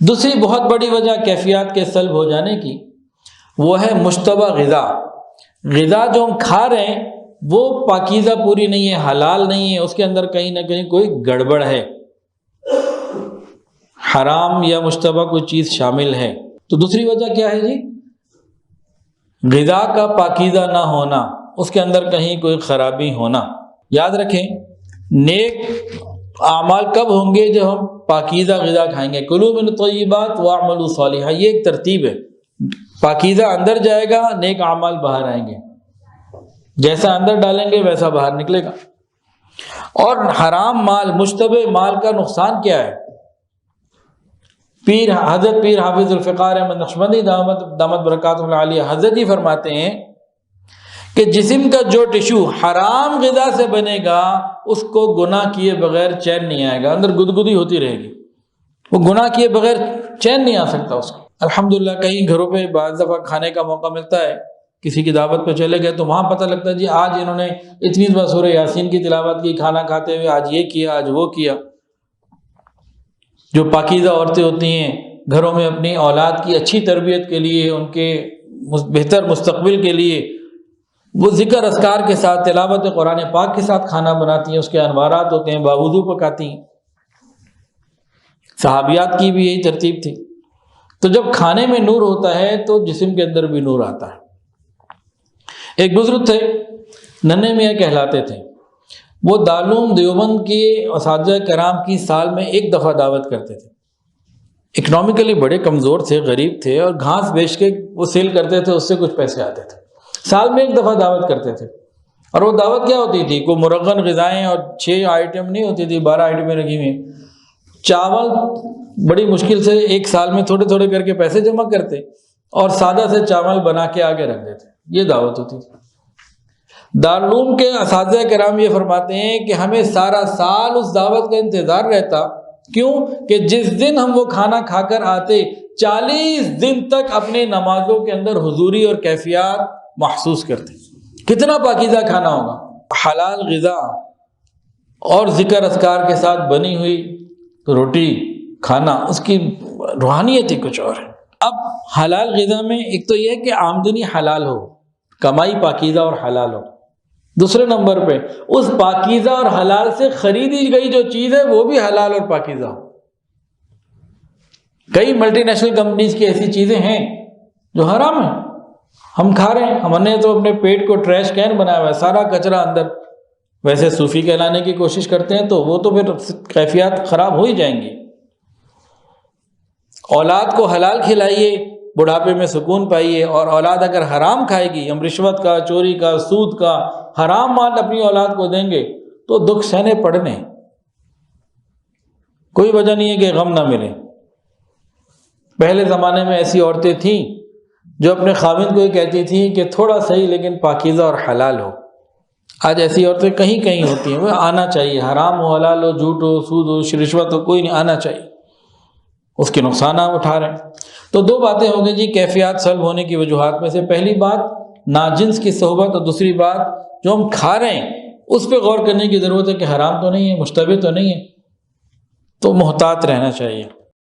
دوسری بہت بڑی وجہ کیفیات کے سلب ہو جانے کی وہ ہے مشتبہ غذا. غذا جو ہم کھا رہے ہیں وہ پاکیزہ پوری نہیں ہے، حلال نہیں ہے، اس کے اندر کہیں نہ کہیں کوئی گڑبڑ ہے، حرام یا مشتبہ کوئی چیز شامل ہے. تو دوسری وجہ کیا ہے جی؟ غذا کا پاکیزہ نہ ہونا، اس کے اندر کہیں کوئی خرابی ہونا. یاد رکھیں نیک اعمال کب ہوں گے؟ جب ہم پاکیزہ غذا کھائیں گے. کلوا من الطیبات واعملوا صالحا، یہ ایک ترتیب ہے. پاکیزہ اندر جائے گا، نیک اعمال باہر آئیں گے. جیسا اندر ڈالیں گے ویسا باہر نکلے گا. اور حرام مال، مشتبہ مال کا نقصان کیا ہے؟ حضرت پیر حافظ ذوالفقار احمد نقشبندی دامت برکاتہ العالیہ حضرت جی فرماتے ہیں کہ جسم کا جو ٹشو حرام غذا سے بنے گا اس کو گناہ کیے بغیر چین نہیں آئے گا، اندر گدگدی ہوتی رہے گی، وہ گناہ کیے بغیر چین نہیں آ سکتا اس کو. الحمدللہ کئی گھروں پہ بعض دفعہ کھانے کا موقع ملتا ہے، کسی کی دعوت پہ چلے گئے تو وہاں پتہ لگتا ہے جی آج انہوں نے اتنی بار سورہ یاسین کی تلاوت کی کھانا کھاتے ہوئے، آج یہ کیا، آج وہ کیا. جو پاکیزہ عورتیں ہوتی ہیں گھروں میں اپنی اولاد کی اچھی تربیت کے لیے، ان کے بہتر مستقبل کے لیے وہ ذکر اذکار کے ساتھ، تلاوت قرآن پاک کے ساتھ کھانا بناتی ہیں، اس کے انوارات ہوتے ہیں، باوضو پکاتی ہیں. صحابیات کی بھی یہی ترتیب تھی. تو جب کھانے میں نور ہوتا ہے تو جسم کے اندر بھی نور آتا ہے. ایک بزرگ تھے ننھے میاں کہلاتے تھے، وہ دارالعلوم دیوبند کے اساتذہ کرام کی سال میں ایک دفعہ دعوت کرتے تھے. اکنامکلی بڑے کمزور تھے، غریب تھے، اور گھاس بیچ کے وہ سیل کرتے تھے، اس سے کچھ پیسے آتے تھے. سال میں ایک دفعہ دعوت کرتے تھے. اور وہ دعوت کیا ہوتی تھی؟ کوئی مرغن غذائیں اور 6 آئٹم نہیں ہوتی تھی، 12 آئٹمیں رکھی ہوئی. چاول بڑی مشکل سے ایک سال میں تھوڑے تھوڑے کر کے پیسے جمع کرتے اور سادہ سے چاول بنا کے آگے رکھ دیتے. یہ دعوت ہوتی تھی. دارالعلوم کے اساتذہ کرام یہ فرماتے ہیں کہ ہمیں سارا سال اس دعوت کا انتظار رہتا. کیوں؟ کہ جس دن ہم وہ کھانا کھا کر آتے 40 دن تک اپنے نمازوں کے اندر حضوری اور کیفیات محسوس کرتے. کتنا پاکیزہ کھانا ہوگا! حلال غذا اور ذکر اذکار کے ساتھ بنی ہوئی روٹی کھانا، اس کی روحانیت ہی کچھ اور ہے. اب حلال غذا میں ایک تو یہ ہے کہ آمدنی حلال ہو، کمائی پاکیزہ اور حلال ہو. دوسرے نمبر پہ اس پاکیزہ اور حلال سے خریدی گئی جو چیز ہے وہ بھی حلال اور پاکیزہ ہو. کئی ملٹی نیشنل کمپنیز کی ایسی چیزیں ہیں جو حرام ہیں، ہم کھا رہے ہیں. ہم نے تو اپنے پیٹ کو ٹریش کین بنایا ہوا ہے، سارا کچرا اندر. ویسے صوفی کہلانے کی کوشش کرتے ہیں تو وہ تو پھر کیفیات خراب ہو ہی جائیں گی. اولاد کو حلال کھلائیے، بڑھاپے میں سکون پائیے. اور اولاد اگر حرام کھائے گی، ہم رشوت کا، چوری کا، سود کا، حرام مال اپنی اولاد کو دیں گے تو دکھ سہنے پڑنے، کوئی وجہ نہیں ہے کہ غم نہ ملے. پہلے زمانے میں ایسی عورتیں تھیں جو اپنے خاوند کو یہ کہتی تھیں کہ تھوڑا صحیح لیکن پاکیزہ اور حلال ہو. آج ایسی عورتیں کہیں کہیں ہوتی ہیں. وہ آنا چاہیے، حرام ہو، حلال ہو، جھوٹ ہو، سود ہو، رشوت ہو، کوئی نہیں، آنا چاہیے. اس کے نقصان ہم اٹھا رہے ہیں. تو 2 باتیں ہو گئی جی کیفیات سلب ہونے کی وجوہات میں سے. پہلی بات ناجنس کی صحبت، اور دوسری بات جو ہم کھا رہے ہیں اس پہ غور کرنے کی ضرورت ہے کہ حرام تو نہیں ہے، مشتبہ تو نہیں ہے. تو محتاط رہنا چاہیے.